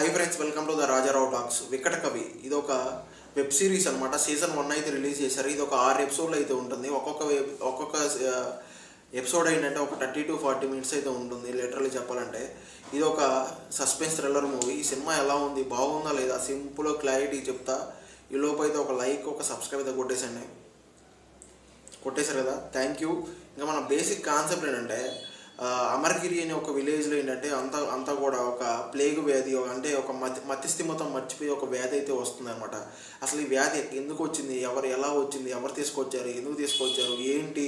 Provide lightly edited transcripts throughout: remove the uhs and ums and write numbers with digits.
High friends, welcome to the Rajarao talks. వికట కవి ఇది ఒక వెబ్ సిరీస్ అనమాట. సీజన్ 1 అయితే రిలీజ్ చేశారు. ఇది ఒక 6 ఎపిసోడ్లు అయితే ఉంటుంది. ఒక్కొక్క ఎపిసోడ్ ఏంటంటే ఒక 30 to 40 మినిట్స్ అయితే ఉంటుంది. లిటరల్లీ చెప్పాలంటే ఇది ఒక సస్పెన్స్ థ్రిల్లర్ మూవీ. ఈ సినిమా ఎలా ఉంది, బాగుందా లేదా, సింపుల్ క్లారిటీ చెప్తా. ఈ లోపు అయితే ఒక లైక్, ఒక సబ్స్క్రైబ్ అయితే కొట్టేశారు కదా, థ్యాంక్ యూ. ఇంకా మన బేసిక్ కాన్సెప్ట్ ఏంటంటే అమర్గిరి అనే ఒక విలేజ్లో ఏంటంటే అంతా కూడా ఒక ప్లేగ్ వ్యాధి, అంటే ఒక మతిస్థిమితం మర్చిపోయి ఒక వ్యాధి అయితే వస్తుంది అనమాట. అసలు ఈ వ్యాధి ఎందుకు వచ్చింది, ఎలా వచ్చింది, ఎవరు తీసుకొచ్చారు, ఎందుకు తీసుకొచ్చారు, ఏంటి,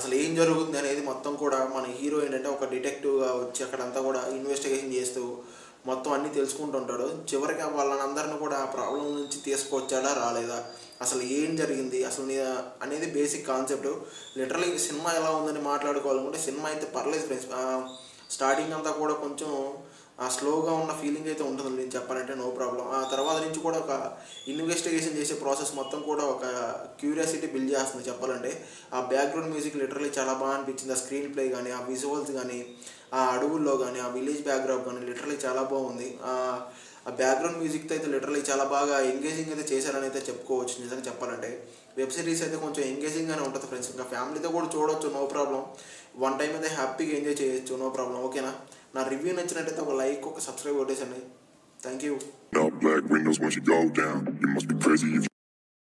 అసలు ఏం జరుగుతుంది అనేది మొత్తం కూడా మన హీరో ఏంటంటే ఒక డిటెక్టివ్గా వచ్చి అక్కడంతా కూడా ఇన్వెస్టిగేషన్ చేస్తూ మొత్తం అన్నీ తెలుసుకుంటూ ఉంటాడు. చివరికి వాళ్ళందరినీ కూడా ఆ ప్రాబ్లం నుంచి తీసుకొచ్చాడా రాలేదా, అసలు ఏం జరిగింది అసలు అనేది బేసిక్ కాన్సెప్ట్. లిటరలీ సినిమా ఎలా ఉందని మాట్లాడుకోవాలనుకుంటే సినిమా అయితే పర్లేదు ఫ్రెండ్స్. స్టార్టింగ్ అంతా కూడా కొంచెం స్లోగా ఉన్న ఫీలింగ్ అయితే ఉంటుంది, నేను చెప్పాలంటే నో ప్రాబ్లం. ఆ తర్వాత నుంచి కూడా ఒక ఇన్వెస్టిగేషన్ చేసే ప్రాసెస్ మొత్తం కూడా ఒక క్యూరియాసిటీ బిల్డ్ చేస్తుంది చెప్పాలంటే. ఆ బ్యాక్గ్రౌండ్ మ్యూజిక్ లిటరలీ చాలా బాగా అనిపించింది. ఆ స్క్రీన్ ప్లే కానీ, ఆ విజువల్స్ కానీ, ఆ అడవుల్లో కానీ, ఆ విలేజ్ బ్యాక్గ్రౌండ్ కానీ లిటరలీ చాలా బాగుంది. ఆ బ్యాక్గ్రౌండ్ మ్యూజిక్తో అయితే లిటరలీ చాలా బాగా ఎంగేజింగ్ అయితే చేశారని అయితే చెప్పుకోవచ్చు. నిజంగా చెప్పాలంటే వెబ్ సిరీస్ అయితే కొంచెం ఎంగేజింగ్గానే ఉంటుంది ఫ్రెండ్స్. ఇంకా ఫ్యామిలీతో కూడా చూడవచ్చు, నో ప్రాబ్లం. వన్ టైం అయితే హ్యాపీగా ఎంజాయ్ చేయొచ్చు, నో ప్రాబ్లం. ఓకేనా? నా రివ్యూ నచ్చినట్టయితే ఒక లైక్, ఒక సబ్స్క్రైబ్ కొట్టేసండి. Thank you.